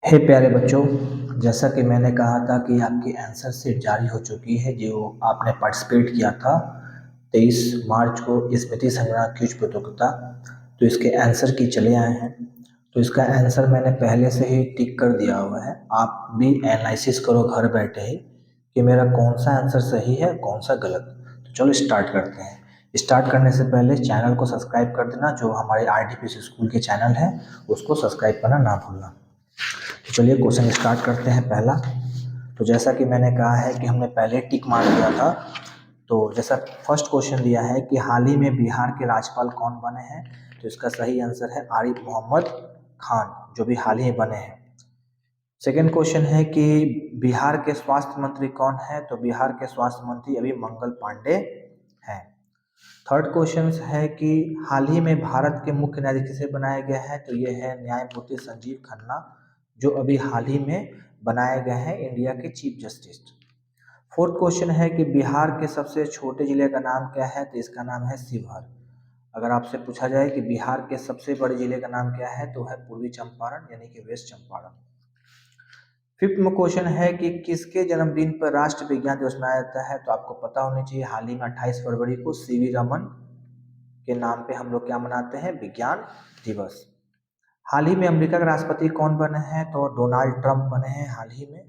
हे प्यारे बच्चों, जैसा कि मैंने कहा था कि आपकी आंसर शीट जारी हो चुकी है जो आपने पार्टिसिपेट किया था 23 मार्च को स्मृति संग्रह क्विज प्रतियोगिता। तो इसके आंसर की चले आए हैं। तो इसका आंसर मैंने पहले से ही टिक कर दिया हुआ है। आप भी एनालिसिस करो घर बैठे ही कि मेरा कौन सा आंसर सही है कौन सा गलत। तो चलो स्टार्ट करते हैं। स्टार्ट करने से पहले चैनल को सब्सक्राइब कर देना, जो हमारे आरडीपीसी स्कूल के चैनल है उसको सब्सक्राइब करना ना भूलना। तो चलिए क्वेश्चन स्टार्ट करते हैं। पहला, तो जैसा कि मैंने कहा है कि हमने पहले टिक मार दिया था, तो जैसा फर्स्ट क्वेश्चन दिया है कि हाल ही में बिहार के राज्यपाल कौन बने हैं, तो इसका सही आंसर है आरिफ मोहम्मद खान, जो भी हाल ही में बने हैं। सेकेंड क्वेश्चन है कि बिहार के स्वास्थ्य मंत्री कौन है, तो बिहार के स्वास्थ्य मंत्री अभी मंगल पांडे हैं। थर्ड क्वेश्चन है कि हाल ही में भारत के मुख्य न्यायाधीश किसे बनाया गया है, तो ये है न्यायमूर्ति संजीव खन्ना, जो अभी हाल ही में बनाए गए हैं इंडिया के चीफ जस्टिस। फोर्थ क्वेश्चन है कि बिहार के सबसे छोटे जिले का नाम क्या है, तो इसका नाम है शिवहर। अगर आपसे पूछा जाए कि बिहार के सबसे बड़े जिले का नाम क्या है, तो है पूर्वी चंपारण यानी कि वेस्ट चंपारण। फिफ्थ में क्वेश्चन है कि किसके जन्मदिन पर राष्ट्रीय विज्ञान दिवस मनाया जाता है, तो आपको पता होनी चाहिए हाल ही में 28 फरवरी को सीवी रमन के नाम पे हम लोग क्या मनाते हैं, विज्ञान दिवस। हाल ही में अमेरिका के राष्ट्रपति कौन बने हैं, तो डोनाल्ड ट्रंप बने हैं हाल ही में,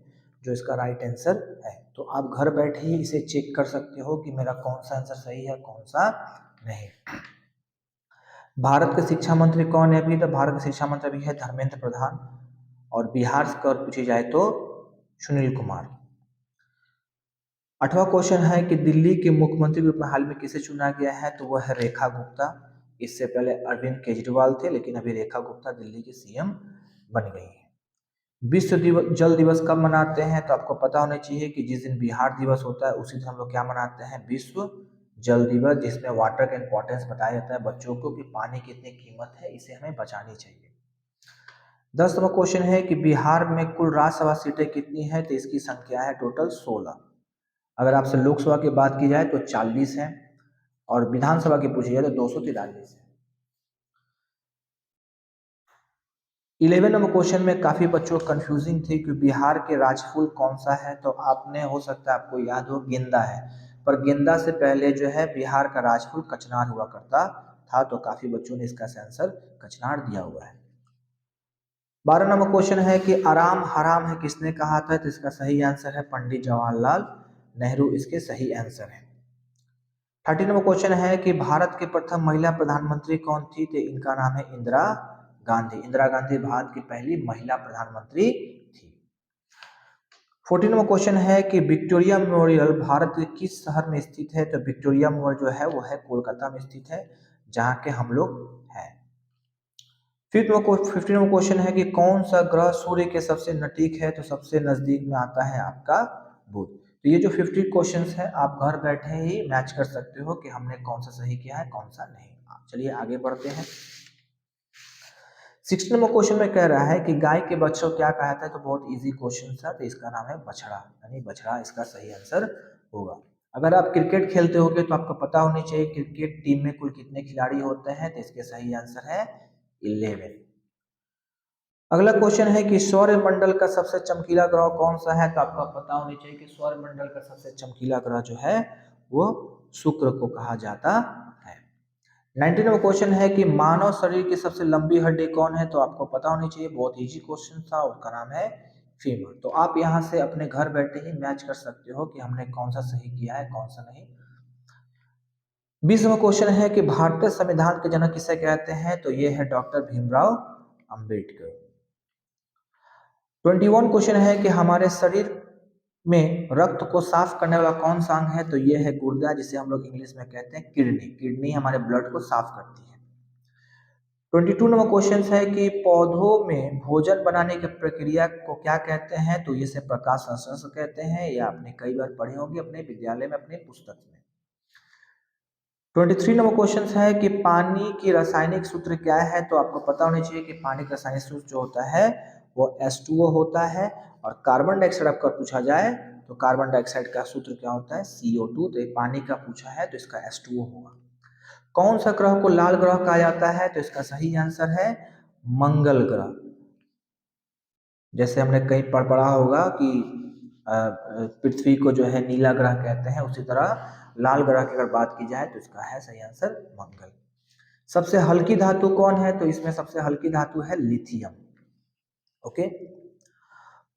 जो इसका राइट आंसर है। तो आप घर बैठे ही इसे चेक कर सकते हो कि मेरा कौन सा आंसर सही है कौन सा नहीं। भारत के शिक्षा मंत्री कौन है अभी, तो भारत के शिक्षा मंत्री अभी है धर्मेंद्र प्रधान, और बिहार से अगर पूछी जाए तो सुनील कुमार। आठवां क्वेश्चन है कि दिल्ली के मुख्यमंत्री के रूप में हाल में किसे चुना गया है, तो वह है रेखा गुप्ता। इससे पहले अरविंद केजरीवाल थे, लेकिन अभी रेखा गुप्ता दिल्ली की सीएम बन गई है। विश्व जल दिवस कब मनाते हैं, तो आपको पता होना चाहिए कि जिस दिन बिहार दिवस होता है उसी दिन हम लोग क्या मनाते हैं, विश्व जल दिवस, जिसमें वाटर का इंपॉर्टेंस बताया जाता है बच्चों को कि पानी की इतनी कीमत है, इसे हमें बचानी चाहिए। 10वां क्वेश्चन है कि बिहार में कुल राज्यसभा सीटें कितनी है, तो इसकी संख्या है टोटल 16। अगर आपसे लोकसभा की बात की जाए तो 40 है, और विधानसभा की पूछी जाए तो 243 है। 11 नंबर क्वेश्चन में काफी बच्चों को कंफ्यूजिंग थी कि बिहार के राजफूल कौन सा है, तो आपने हो सकता है आपको याद हो गेंदा है, पर गेंदा से पहले जो है बिहार का राजफूल कचनार हुआ करता था, तो काफी बच्चों ने इसका आंसर कचनार दिया हुआ है। 12 नंबर क्वेश्चन है कि आराम हराम है किसने कहा था, तो इसका सही आंसर है पंडित जवाहरलाल नेहरू, इसके सही आंसर है। 13 नंबर क्वेश्चन है कि भारत के प्रथम महिला प्रधानमंत्री कौन थी, तो इनका नाम है इंदिरा गांधी। इंदिरा गांधी भारत की पहली महिला प्रधानमंत्री थी। 14 नंबर क्वेश्चन है कि विक्टोरिया मेमोरियल भारत के किस शहर में स्थित है, तो विक्टोरिया मेमोरियल जो है वो है कोलकाता में स्थित है, जहां के हम लोग हैं। 15 नंबर क्वेश्चन है कि कौन सा ग्रह सूर्य के सबसे नजदीक है, तो सबसे नजदीक में आता है आपका बुध। तो ये जो 50 क्वेश्चंस है आप घर बैठे ही मैच कर सकते हो कि हमने कौन सा सही किया है कौन सा नहीं। चलिए आगे बढ़ते हैं। 16 नंबर क्वेश्चन में कह रहा है कि गाय के बच्चों क्या कहता है, तो बहुत इजी क्वेश्चन था, तो इसका नाम है बछड़ा, यानी बछड़ा इसका सही आंसर होगा। अगर आप क्रिकेट खेलते होगे तो आपको पता होनी चाहिए क्रिकेट टीम में कुल कितने खिलाड़ी होते हैं, तो इसके सही आंसर है 11। अगला क्वेश्चन है कि सौर मंडल का सबसे चमकीला ग्रह कौन सा है, तो आपको पता होनी चाहिए कि सौर मंडल का सबसे चमकीला ग्रह जो है वो शुक्र को कहा जाता है। 19 नंबर क्वेश्चन है कि मानव शरीर की सबसे लंबी हड्डी कौन है, तो आपको पता होनी चाहिए, बहुत इजी क्वेश्चन था, उसका नाम है फीमर। तो आप यहाँ से अपने घर बैठे ही मैच कर सकते हो कि हमने कौन सा सही किया है कौन सा नहीं। 20वां क्वेश्चन है कि भारतीय संविधान के जनक किसे कहते हैं, तो ये है डॉक्टर भीमराव अंबेडकर। 21 क्वेश्चन है कि हमारे शरीर में रक्त को साफ करने वाला कौन सा अंग है, तो ये है गुर्दा, जिसे हम लोग इंग्लिश में कहते हैं किडनी। किडनी हमारे ब्लड को साफ करती है। 22 नंबर क्वेश्चन है कि पौधों में भोजन बनाने की प्रक्रिया को क्या कहते हैं, तो इसे प्रकाश संश्लेषण कहते हैं, या आपने कई बार पढ़े होंगे अपने विद्यालय में अपने पुस्तक में। 23 नंबर क्वेश्चन है कि पानी की रासायनिक सूत्र क्या है, तो आपको पता होना चाहिए कि पानी का रासायनिक सूत्र जो होता है वो H2O होता है, और कार्बन डाइऑक्साइड आपका पूछा जाए तो कार्बन डाइऑक्साइड का सूत्र क्या होता है, CO2। तो पानी का पूछा है तो इसका H2O होगा। कौन सा ग्रह को लाल ग्रह कहा जाता है, तो इसका सही आंसर है मंगल ग्रह। जैसे हमने कहीं पढ़ा होगा कि पृथ्वी को जो है नीला ग्रह कहते हैं, उसी तरह लाल ग्रह की अगर बात की जाए तो इसका है सही आंसर मंगल। सबसे हल्की धातु कौन है? तो इसमें सबसे हल्की धातु है लिथियम। ओके।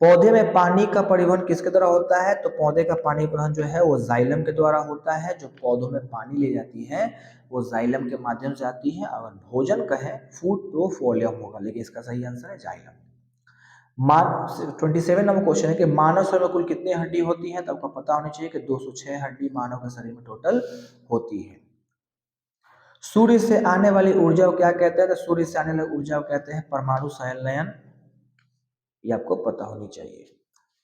पौधे में पानी का परिवहन किसके द्वारा होता है? तो पौधे का पानी परिवहन जो है वो जाइलम के द्वारा होता है। जो पौधों में पानी ले जाती है वो जाइलम के माध्यम से आती है। अगर भोजन कहें फूड तो फोलियम होगा, लेकिन इसका सही आंसर है जाइलम। 27 नंबर क्वेश्चन है कि मानव शरीर में कुल कितनी हड्डी होती है? तो आपको पता होनी चाहिए कि 206 हड्डी मानव के शरीर में टोटल होती है। सूर्य से आने वाली ऊर्जा को क्या कहते हैं? तो सूर्य से आने वाली ऊर्जा को कहते हैं परमाणु संलयन। ये आपको पता होनी चाहिए।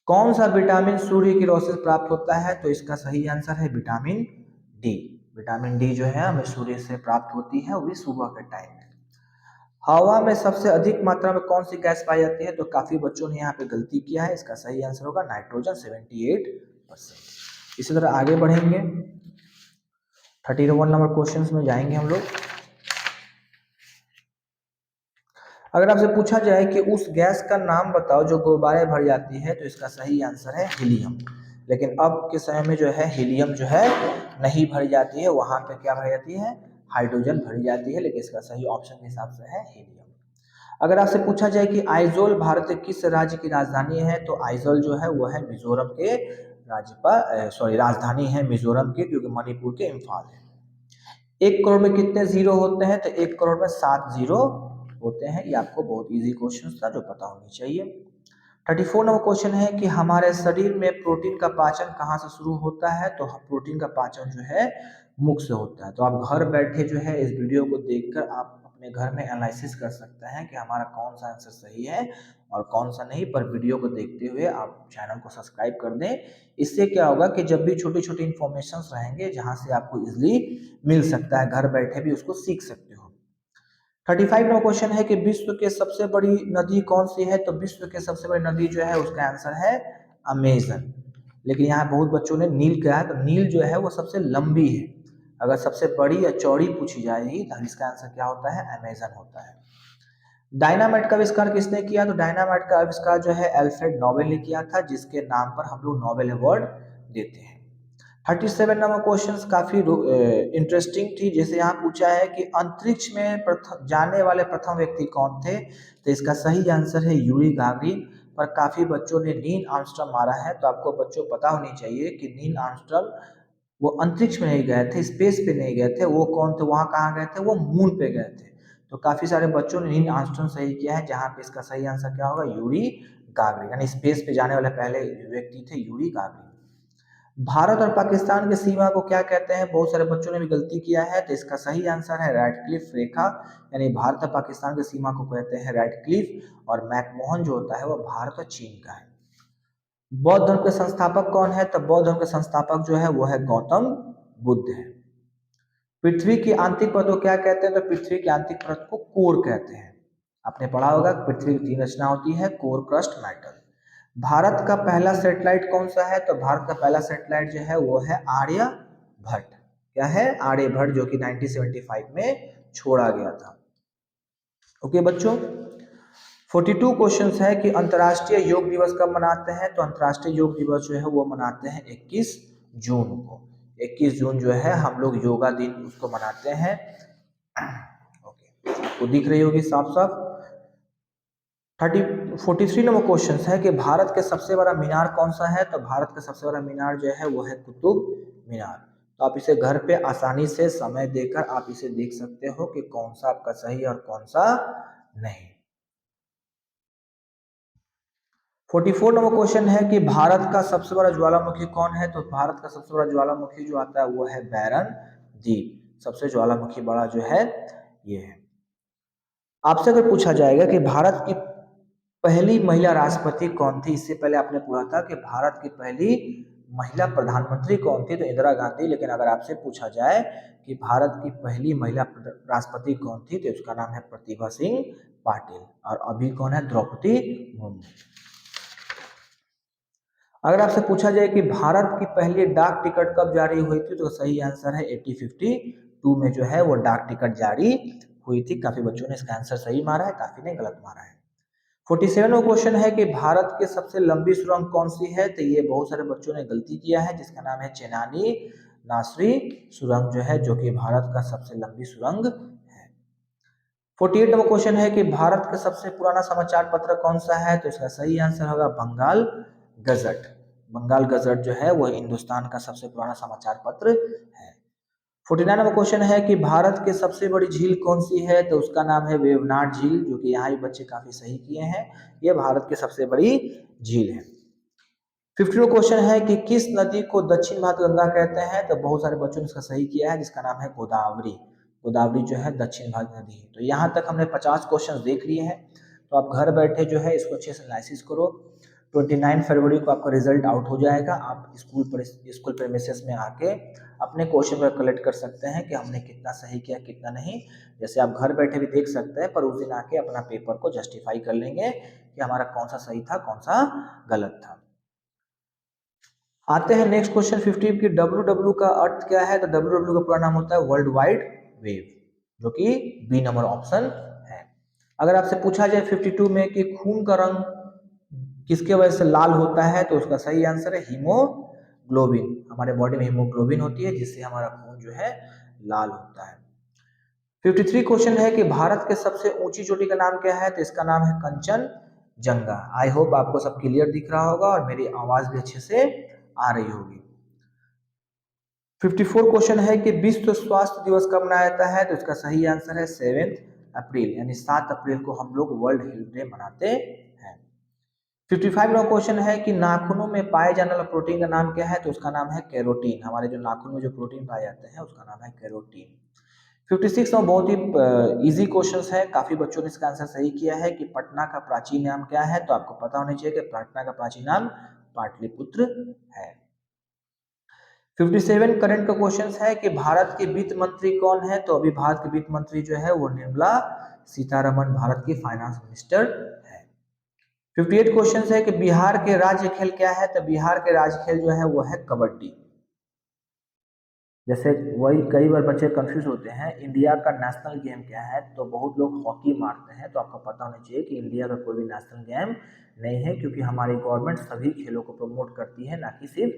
कौन सा विटामिन सूर्य की रोशनी से प्राप्त होता है? तो इसका सही आंसर है विटामिन डी। विटामिन डी जो है हमें सूर्य से प्राप्त होती है, वो भी सुबह के टाइम में। हवा में सबसे अधिक मात्रा में कौन सी गैस पाई जाती है? तो काफी बच्चों ने यहाँ पे गलती किया है। इसका सही आंसर होगा नाइट्रोजन 78%। इसी तरह आगे बढ़ेंगे, 31 नंबर क्वेश्चन में जाएंगे हम लोग। अगर आपसे पूछा जाए कि उस गैस का नाम बताओ जो गुब्बारे भर जाती है, तो इसका सही आंसर है हीलियम। लेकिन अब के समय में जो है हीलियम जो है नहीं भरी जाती है, वहां पे क्या भरी जाती है? हाइड्रोजन भरी जाती है, लेकिन इसका सही ऑप्शन के हिसाब से है हीलियम। अगर आपसे पूछा जाए कि आइजोल भारत के किस राज्य की राजधानी है, तो आइजोल जो है वो है मिजोरम के राजधानी है मिजोरम की, क्योंकि मणिपुर के इम्फाल है। 1 करोड़ में कितने जीरो होते हैं? तो 1 करोड़ में 7 जीरो होते हैं। ये आपको बहुत इजी क्वेश्चन था जो पता होनी चाहिए। 34 नंबर क्वेश्चन है कि हमारे शरीर में प्रोटीन का पाचन कहाँ से शुरू होता है? तो प्रोटीन का पाचन जो है मुख से होता है। तो आप घर बैठे जो है इस वीडियो को देखकर आप अपने घर में एनालिसिस कर सकते हैं कि हमारा कौन सा आंसर सही है और कौन सा नहीं। पर वीडियो को देखते हुए आप चैनल को सब्सक्राइब कर दें। इससे क्या होगा कि जब भी छोटी छोटी इन्फॉर्मेशन रहेंगे जहां से आपको इजिली मिल सकता है, घर बैठे भी उसको सीख सकते हो। 35 नंबर क्वेश्चन है कि विश्व के सबसे बड़ी नदी कौन सी है? तो विश्व के सबसे बड़ी नदी जो है उसका आंसर है अमेजन। लेकिन यहाँ बहुत बच्चों ने नील कहा है, तो नील जो है वो सबसे लंबी है। अगर सबसे बड़ी या चौड़ी पूछी जाएगी तो इसका आंसर क्या होता है? अमेजन होता है। डायनामाइट का आविष्कार किसने किया? तो डायनामाइट का आविष्कार जो है अल्फ्रेड नोबेल ने किया था, जिसके नाम पर हम लोग नोबेल अवार्ड देते हैं। 37 नंबर क्वेश्चन काफी इंटरेस्टिंग थी। जैसे यहाँ पूछा है कि अंतरिक्ष में जाने वाले प्रथम व्यक्ति कौन थे? तो इसका सही आंसर है यूरी गागरिन। पर काफी बच्चों ने नील आर्मस्ट्रांग मारा है। तो आपको बच्चों पता होनी चाहिए कि नील आर्मस्ट्रांग वो अंतरिक्ष में नहीं गए थे, स्पेस पे नहीं गए थे। वो कौन थे? वहां कहाँ गए थे? वो मून पे गए थे। तो काफी सारे बच्चों ने नील आर्मस्ट्रांग सही किया है, जहां पे इसका सही आंसर क्या होगा? यूरी गागरिन, यानी स्पेस पे जाने वाले पहले व्यक्ति थे यूरी गागरिन। भारत और पाकिस्तान की सीमा को क्या कहते हैं? बहुत सारे बच्चों ने भी गलती किया है। तो इसका सही आंसर है रैडक्लिफ रेखा। यानी भारत और पाकिस्तान की सीमा को कहते हैं रैडक्लिफ। और मैकमोहन जो होता है वो भारत और चीन का है। बौद्ध धर्म के संस्थापक कौन है? तो बौद्ध धर्म के संस्थापक जो है वो है गौतम बुद्ध है। पृथ्वी की आंतरिक परत को क्या कहते हैं? तो पृथ्वी की आंतरिक परत को कोर कहते हैं। आपने पढ़ा होगा पृथ्वी की 3 रचना होती है, कोर, क्रस्ट, मैंटल। भारत का पहला सैटेलाइट कौन सा है? तो भारत का पहला सैटेलाइट जो है वो है आर्यभट्ट। क्या है? आर्यभट्ट, जो कि 1975 में छोड़ा गया था। ओके बच्चों, 42 क्वेश्चन है कि अंतर्राष्ट्रीय योग दिवस कब मनाते हैं? तो अंतर्राष्ट्रीय योग दिवस जो है वो मनाते हैं 21 जून को। 21 जून जो है हम लोग योगा दिन उसको मनाते हैं। ओके, आपको दिख रही होगी साफ साफ। 43 नंबर क्वेश्चन है कि भारत के सबसे बड़ा मीनार कौन सा है? तो भारत का सबसे बड़ा मीनार जो है वो है कुतुब मीनार। तो आप इसे घर पे आसानी से समय देकर आप इसे देख सकते हो कि कौन सा आपका सही और कौन सा नहीं। 44 नंबर क्वेश्चन है कि भारत का सबसे बड़ा ज्वालामुखी कौन है? तो भारत का सबसे बड़ा ज्वालामुखी जो आता है वो है बैरन द्वीप। सबसे ज्वालामुखी बड़ा जो है ये है। आपसे अगर पूछा जाएगा कि भारत की पहली महिला राष्ट्रपति कौन थी, इससे पहले आपने पूछा था कि भारत की पहली महिला प्रधानमंत्री कौन थी, तो इंदिरा गांधी। लेकिन अगर आपसे पूछा जाए कि भारत की पहली महिला राष्ट्रपति कौन थी, तो उसका नाम है प्रतिभा सिंह पाटिल। और अभी कौन है? द्रौपदी मुर्मू। अगर आपसे पूछा जाए कि भारत की पहली डाक टिकट कब जारी हुई थी, तो सही आंसर है 1852 में जो है वो डाक टिकट जारी हुई थी। काफी बच्चों ने इसका आंसर सही मारा है, काफी ने गलत मारा है। 47वां क्वेश्चन है कि भारत के सबसे लंबी सुरंग कौन सी है? तो ये बहुत सारे बच्चों ने गलती किया है, जिसका नाम है चेनानी नासरी सुरंग जो है, जो कि भारत का सबसे लंबी सुरंग है। 48वां क्वेश्चन है कि भारत का सबसे पुराना समाचार पत्र कौन सा है? तो इसका सही आंसर होगा बंगाल गजट। बंगाल गजट जो है वह हिंदुस्तान का सबसे पुराना समाचार पत्र है। 49वां क्वेश्चन है कि भारत की सबसे बड़ी झील कौन सी है? तो उसका नाम है वेवनाड झील, जो कि यहाँ भी बच्चे काफी सही किए हैं। ये भारत की सबसे बड़ी झील है। 50वां क्वेश्चन है कि किस नदी को दक्षिण भारत गंगा कहते हैं? तो बहुत सारे बच्चों ने इसका सही किया है, जिसका नाम है गोदावरी। गोदावरी जो है दक्षिण भारत नदी है। तो यहाँ तक हमने 50 क्वेश्चन देख लिए हैं। तो आप घर बैठे जो है इसको अच्छे से एनालिसिस करो। 29 फरवरी को आपका रिजल्ट आउट हो जाएगा। आप स्कूल प्रेमिसेस में आके अपने क्वेश्चन पर कलेक्ट कर सकते हैं कि हमने कितना सही किया कितना नहीं। जैसे आप घर बैठे भी देख सकते हैं, पर उस दिन आके अपना पेपर को जस्टिफाई कर लेंगे कि हमारा कौन सा सही था कौन सा गलत था। आते हैं नेक्स्ट क्वेश्चन 50 की WW का अर्थ क्या है? तो WW का पूरा नाम होता है वर्ल्ड वाइड वेव, जो कि बी नंबर ऑप्शन है। अगर आपसे पूछा जाए 52 में कि खून का रंग किसके वजह से लाल होता है? तो उसका सही आंसर है हीमोग्लोबिन। हमारे बॉडी में हीमोग्लोबिन होती है, जिससे हमारा खून जो है लाल होता है। 53 क्वेश्चन है कि भारत के सबसे ऊंची चोटी का नाम क्या है? तो इसका नाम है कंचनजंगा। आई होप आपको सब क्लियर दिख रहा होगा और मेरी आवाज भी अच्छे से आ रही होगी। 54 क्वेश्चन है कि विश्व स्वास्थ्य दिवस कब मनाया जाता है? तो इसका सही आंसर है 7 अप्रैल, यानी 7 अप्रैल को हम लोग वर्ल्ड हेल्थ डे मनाते हैं। 55वां क्वेश्चन है कि नाखूनों में पाए जाने वाला प्रोटीन का नाम क्या है? तो उसका नाम है कैरोटीन। हमारे जो नाखून में जो प्रोटीन पाए जाते हैं उसका नाम है कैरोटीन। 56 में बहुत ही इजी क्वेश्चन है, काफी बच्चों ने इसका आंसर सही किया है कि पटना का प्राचीन नाम क्या है? तो आपको पता होना चाहिए कि पटना का प्राचीन नाम पाटलिपुत्र है। 57 करंट का क्वेश्चन है कि भारत के वित्त मंत्री कौन है? तो अभी भारत के वित्त मंत्री जो है वो निर्मला सीतारमण भारत की फाइनेंस मिनिस्टर है। 58 क्वेश्चन है कि बिहार के राज्य खेल क्या है? तो बिहार के राज्य खेल जो है वो है कबड्डी। जैसे वही कई बार बच्चे कंफ्यूज होते हैं इंडिया का नेशनल गेम क्या है, तो बहुत लोग हॉकी मारते हैं। तो आपको पता होना चाहिए कि इंडिया का कोई भी नेशनल गेम नहीं है, क्योंकि हमारी गवर्नमेंट सभी खेलों को प्रमोट करती है, ना कि सिर्फ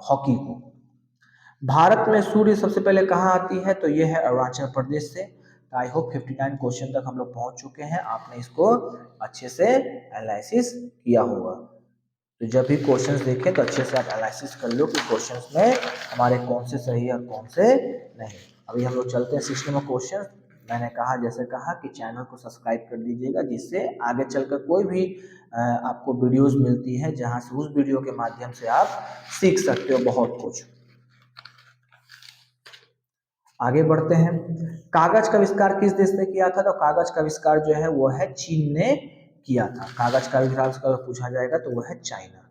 हॉकी को। भारत में सूर्य सबसे पहले कहाँ आती है? तो ये है अरुणाचल प्रदेश से। आई होप 59 क्वेश्चन तक हम लोग पहुंच चुके हैं, आपने इसको अच्छे से एनालिसिस किया होगा। तो जब भी क्वेश्चंस देखें तो अच्छे से आप एनालिसिस कर लो कि क्वेश्चंस में हमारे कौन से सही है और कौन से नहीं। अभी हम लोग चलते हैं 6 नंबर क्वेश्चन। मैंने कहा जैसे कहा कि चैनल को सब्सक्राइब कर दीजिएगा, जिससे आगे चलकर कोई भी आपको वीडियोस मिलती है जहां से उस वीडियो के माध्यम से आप सीख सकते हो बहुत कुछ। आगे बढ़ते हैं। कागज का आविष्कार किस देश ने किया था? तो कागज का आविष्कार जो है वो है चीन ने किया था। कागज का आविष्कार पूछा जाएगा तो वो है चाइना।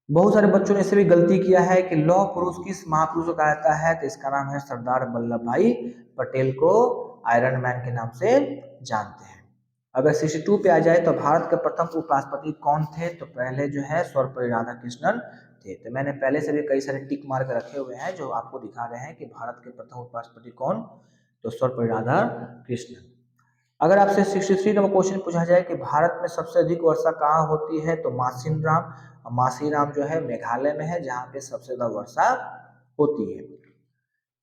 बहुत सारे बच्चों ने इसे भी गलती किया है कि लौह पुरुष किस महापुरुष को कहा जाता है? तो इसका नाम है सरदार वल्लभ भाई पटेल को आयरन मैन के नाम से जानते हैं। अगर 62 पे आ जाए तो भारत के प्रथम उपराष्ट्रपति कौन थे? तो पहले जो है सर्वपल्ली राधाकृष्णन थे। तो मैंने पहले से भी कई सारे टिक मार के रखे हुए हैं जो आपको दिखा रहे हैं कि भारत के प्रथम उपराष्ट्रपति कौन, तो सर्वपल्ली राधाकृष्णन। अगर आपसे 63 नंबर क्वेश्चन पूछा जाए कि भारत में सबसे अधिक वर्षा कहाँ होती है? तो मासिनराम। मासीराम जो है मेघालय में है, जहाँ पे सबसे ज्यादा वर्षा होती है।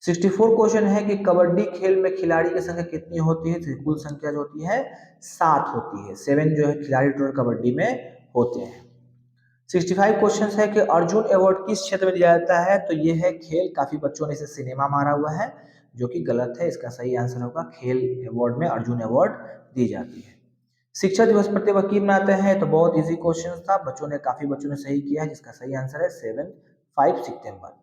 64 क्वेश्चन है कि कबड्डी खेल में खिलाड़ी की संख्या कितनी होती है? तो कुल संख्या जो होती है 7 होती है। 7 जो है खिलाड़ी टोटल कबड्डी में होते हैं। 65 क्वेश्चन है कि अर्जुन अवार्ड किस क्षेत्र में दिया जाता है? तो ये है खेल। काफी बच्चों ने इसे सिनेमा मारा हुआ है, जो कि गलत है। इसका सही आंसर होगा खेल अवार्ड में अर्जुन अवार्ड दी जाती है। शिक्षक दिवस प्रत्येक वर्ष कब मनाते हैं? तो बहुत इजी क्वेश्चन था, काफी बच्चों ने सही किया है, जिसका सही आंसर है 5 सितंबर।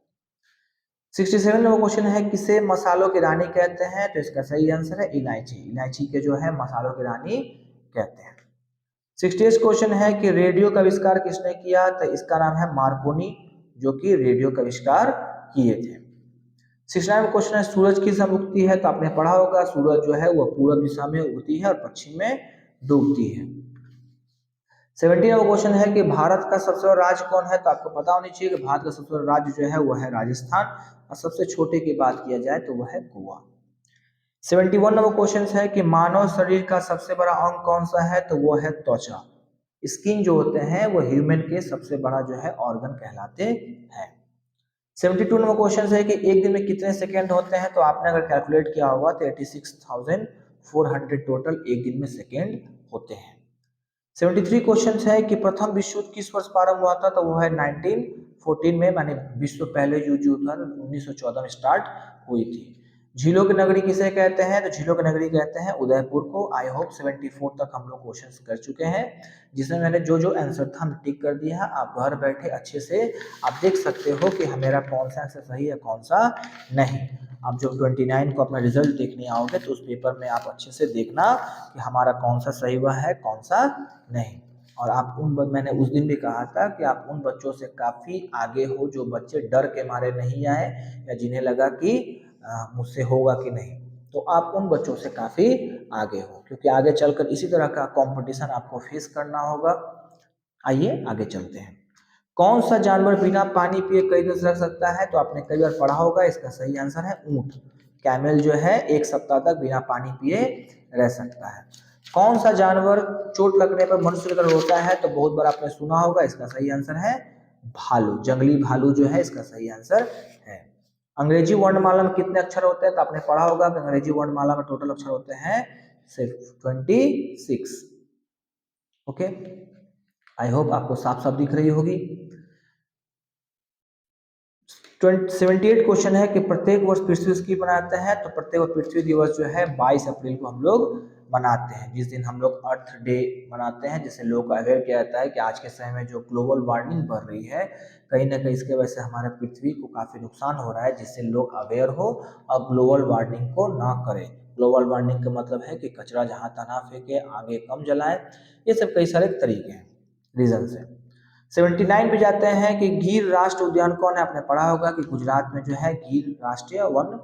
67 नंबर क्वेश्चन है किसे मसालों की रानी कहते हैं? तो इसका सही आंसर है इलायची। इलायची के जो है मसालों की रानी कहते हैं। 68 क्वेश्चन है कि रेडियो का आविष्कार किसने किया? तो इसका नाम है मार्कोनी, जो कि रेडियो का आविष्कार किए थे। 69 क्वेश्चन है सूरज किस दिशा में उगती है? तो आपने पढ़ा होगा सूरज जो है वो पूर्व दिशा में उगती है और पश्चिम में डूबती है। 70वां क्वेश्चन है कि भारत का सबसे बड़ा राज्य कौन है? तो आपको पता होनी चाहिए कि भारत का सबसे बड़ा राज्य जो है वो है राजस्थान, और सबसे छोटे की बात किया जाए तो वह है गोवा। 71 नंबर क्वेश्चन है कि मानव शरीर का सबसे बड़ा अंग कौन सा है, तो वो है त्वचा। स्किन जो होते हैं वो ह्यूमन के सबसे बड़ा जो है ऑर्गन कहलाते हैं। 72 नंबर क्वेश्चन है कि एक दिन में कितने सेकंड होते हैं, तो आपने अगर कैलकुलेट किया होगा तो 86,400 टोटल एक दिन में सेकंड होते हैं। 73 क्वेश्चन है कि प्रथम विश्व युद्ध किस वर्ष प्रारंभ हुआ था, तो वो है 1914 में, माने विश्व पहले युद्ध जो था 1914 में स्टार्ट हुई थी। झीलों की नगरी किसे कहते हैं, तो झीलों की नगरी कहते हैं उदयपुर को। आई होप 74 तक हम लोग क्वेश्चंस कर चुके हैं, जिसमें मैंने जो जो आंसर था टिक कर दिया है। आप घर बैठे अच्छे से आप देख सकते हो कि मेरा कौन सा आंसर सही है कौन सा नहीं। आप जो 29 को अपना रिजल्ट देखने आओगे तो उस पेपर में आप अच्छे से देखना कि हमारा कौन सा सही हुआ है कौन सा नहीं। और आप मैंने उस दिन भी कहा था कि आप उन बच्चों से काफ़ी आगे हो जो बच्चे डर के मारे नहीं आए या जिन्हें लगा कि मुझसे होगा कि नहीं, तो आप उन बच्चों से काफ़ी आगे हो, क्योंकि आगे चलकर इसी तरह का कंपटीशन आपको फेस करना होगा। आइए आगे चलते हैं। कौन सा जानवर बिना पानी पिए कई दिन से रह सकता है, तो आपने कई बार पढ़ा होगा, इसका सही आंसर है ऊंट। कैमल जो है 1 सप्ताह तक बिना पानी पिए रह सकता है। कौन सा जानवर चोट लगने पर मनुष्य की तरह रोता है, तो बहुत बार आपने सुना होगा, इसका सही आंसर है भालू। जंगली भालू जो है इसका सही आंसर है। अंग्रेजी वर्णमाला में कितने अक्षर होते हैं, तो आपने पढ़ा होगा कि अंग्रेजी वर्णमाला में टोटल अक्षर होते हैं सिर्फ 26। ओके, आई होप आपको साफ साफ दिख रही होगी। 78 क्वेश्चन है कि प्रत्येक वर्ष पृथ्वी की मनाते हैं, तो प्रत्येक वर्ष पृथ्वी दिवस जो है 22 अप्रैल को हम लोग मनाते हैं, जिस दिन हम लोग अर्थ डे मनाते हैं, जिससे लोगों को अवेयर किया जाता है कि आज के समय में जो ग्लोबल वार्मिंग बढ़ रही है कहीं ना कहीं इसके वजह से हमारे पृथ्वी को काफ़ी नुकसान हो रहा है, जिससे लोग अवेयर हो और ग्लोबल वार्मिंग को ना करें। ग्लोबल वार्मिंग का मतलब है कि कचरा जहाँ तहाँ ना फेंके, आगे कम जलाएं, ये सब कई सारे तरीके हैं, रीजन है। 79 पे जाते हैं कि गिर राष्ट्रीय उद्यान कौन है। आपने पढ़ा होगा कि गुजरात में जो है गिर राष्ट्रीय वन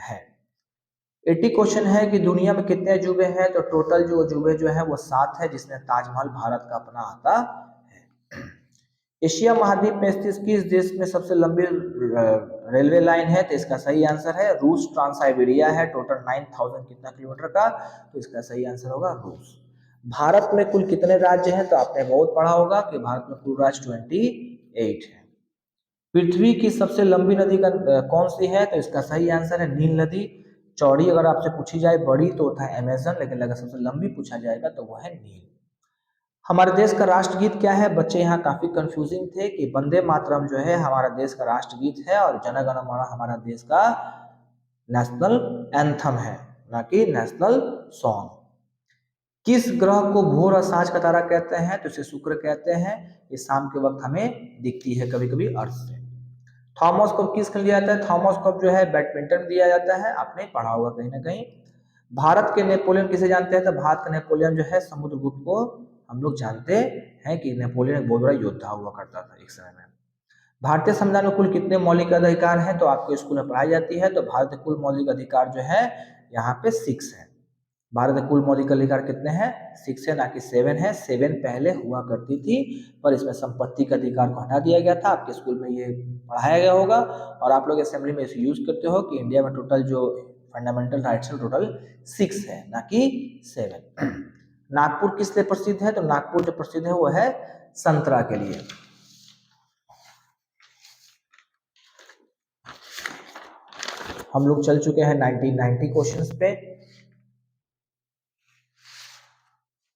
है। 80 क्वेश्चन है कि दुनिया में कितने अजूबे हैं, तो टोटल जो अजूबे जो है वो 7 है, जिसमें ताजमहल भारत का अपना आता है। एशिया महाद्वीप में स्थित किस देश में सबसे लंबी रेलवे लाइन है, तो इसका सही आंसर है रूस। ट्रांस साइबेरिया है, टोटल 9000 कितना किलोमीटर का, तो इसका सही आंसर होगा रूस। भारत में कुल कितने राज्य हैं, तो आपने बहुत पढ़ा होगा कि भारत में कुल राज्य 28 है। पृथ्वी की सबसे लंबी नदी कौन सी है, तो इसका सही आंसर है नील नदी। चौड़ी अगर आपसे पूछी जाए, बड़ी तो होता है अमेजन, लेकिन अगर सबसे लंबी पूछा जाएगा तो वह है नील। हमारे देश का राष्ट्रगीत क्या है, बच्चे यहाँ काफी कंफ्यूजिंग थे कि वंदे मातरम जो है हमारा देश का राष्ट्रगीत है और जन गण मन हमारा देश का नेशनल एंथम है, ना कि नेशनल सॉन्ग। किस ग्रह को भोर और सांझ का तारा कहते हैं, तो इसे शुक्र कहते हैं। ये शाम के वक्त हमें दिखती है कभी कभी अर्थ से। थॉमस कप किस खेल दिया जाता है, थॉमस कप जो है बैडमिंटन में दिया जाता है, आपने पढ़ा होगा कहीं ना कहीं। भारत के नेपोलियन किसे जानते हैं, तो भारत का नेपोलियन जो है समुद्रगुप्त को हम लोग जानते हैं कि नेपोलियन एक बहुत बड़ा योद्धा हुआ करता था एक समय में। भारतीय संविधान में कुल कितने मौलिक अधिकार हैं, तो आपको स्कूल में पढ़ाई जाती है, तो भारत के कुल मौलिक अधिकार जो है यहाँ पे 6 है। भारत में कुल मौलिक अधिकार कितने हैं, 6 है, ना कि 7 है। 7 पहले हुआ करती थी, पर इसमें संपत्ति के अधिकार को हटा दिया गया था। आपके स्कूल में ये पढ़ाया गया होगा और आप लोग असेंबली में इसे यूज करते हो कि इंडिया में टोटल जो फंडामेंटल राइट्स है टोटल 6 है, ना कि 7। नागपुर किस लिए प्रसिद्ध है, तो नागपुर जो प्रसिद्ध है वो है संतरा के लिए। हम लोग चल चुके हैं 1990 क्वेश्चंस पे।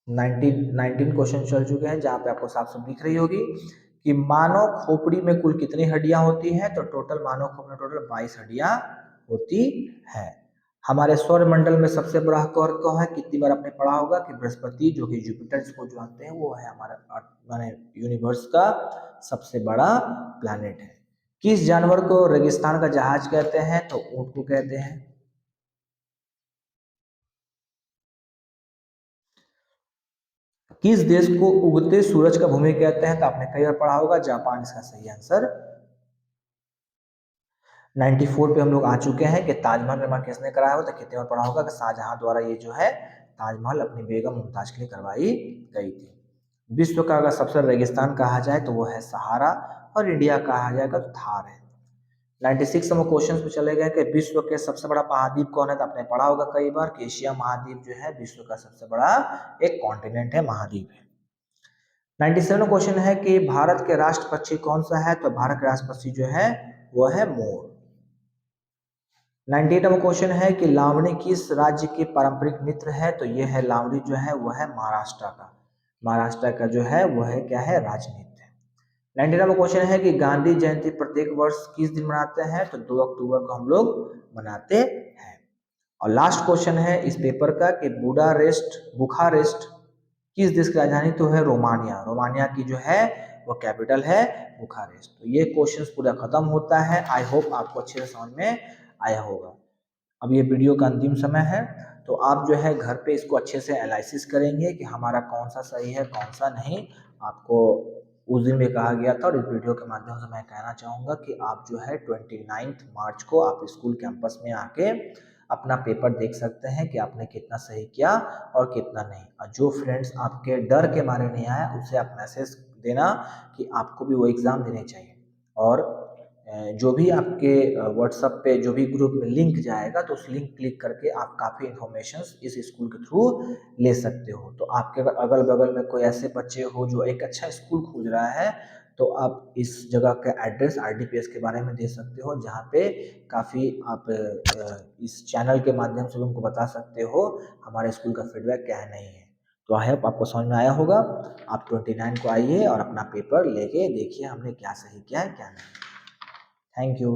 19 क्वेश्चन चल चुके हैं, जहां पे आपको साफ साफ दिख रही होगी कि मानव खोपड़ी में कुल कितनी हड्डियां होती हैं, तो टोटल मानव खोपड़ी में टोटल 22 हड्डियां होती हैं। हमारे सौर मंडल में सबसे बड़ा ग्रह कौन है, कितनी बार आपने पढ़ा होगा कि बृहस्पति, जो कि जुपिटर को जानते हैं, वो है हमारा माने यूनिवर्स का सबसे बड़ा प्लैनेट है। किस जानवर को रेगिस्तान का जहाज कहते हैं, तो ऊंट को कहते हैं। किस देश को उगते सूरज का भूमि कहते हैं, तो आपने कई बार पढ़ा होगा जापान, इसका सही आंसर। 94 पे हम लोग आ चुके हैं कि ताजमहल निर्माण किसने कराया हो, तो कितने बार पढ़ा होगा कि शाहजहां द्वारा ये जो है ताजमहल अपनी बेगम मुमताज के लिए करवाई गई थी। विश्व का अगर सबसे रेगिस्तान कहा जाए तो वो है सहारा, और इंडिया कहा जाएगा तो थार है। 96 नंबर क्वेश्चन पे चले गए कि विश्व के सबसे बड़ा महाद्वीप कौन है। तो आपने पढ़ा होगा कई बार कि एशिया महाद्वीप जो है विश्व का सबसे बड़ा एक कॉन्टिनेंट है, महाद्वीप है। 97 क्वेश्चन है कि भारत के राष्ट्र पक्षी कौन सा है। तो भारत का राष्ट्र पक्षी जो है वो है मोर। 98 नंबर क्वेश्चन है कि लावणी किस राज्य की पारंपरिक नृत्य है। तो ये है लावणी जो है वो है महाराष्ट्र का। महाराष्ट्र का जो है वो है क्या है, राजनीति है। 99 नंबर क्वेश्चन है कि गांधी जयंती प्रत्येक वर्ष किस दिन मनाते हैं। तो 2 अक्टूबर को हम लोग मनाते हैं। और लास्ट क्वेश्चन है इस पेपर का कि बुखारेस्ट किस देश की राजधानी। तो है रोमानिया। रोमानिया की जो है वो कैपिटल है बुखारेस्ट। तो ये क्वेश्चंस पूरा खत्म होता है। आई होप आपको अच्छे से समझ में आया होगा। अब ये वीडियो का अंतिम समय है, तो आप जो है घर पे इसको अच्छे से एनालिसिस करेंगे कि हमारा कौन सा सही है कौन सा नहीं। आपको उस दिन में कहा गया था और इस वीडियो के माध्यम से मैं कहना चाहूँगा कि आप जो है 29 मार्च को आप स्कूल कैंपस में आके अपना पेपर देख सकते हैं कि आपने कितना सही किया और कितना नहीं। और जो फ्रेंड्स आपके डर के मारे नहीं आया उसे आप मैसेज देना कि आपको भी वो एग्ज़ाम देने चाहिए। और जो भी आपके व्हाट्सएप पे जो भी ग्रुप में लिंक जाएगा तो उस लिंक क्लिक करके आप काफ़ी इन्फॉर्मेशंस इस स्कूल के थ्रू ले सकते हो। तो आपके अगर अगल बगल में कोई ऐसे बच्चे हो जो एक अच्छा स्कूल खोज रहा है तो आप इस जगह का एड्रेस आरडीपीएस के बारे में दे सकते हो, जहाँ पे काफ़ी आप इस चैनल के माध्यम से उनको बता सकते हो हमारे स्कूल का फीडबैक क्या है नहीं है। तो आई होप आपको समझ में आया होगा। आप 29 को आइए और अपना पेपर लेके देखिए हमने क्या सही किया है क्या नहीं। Thank you.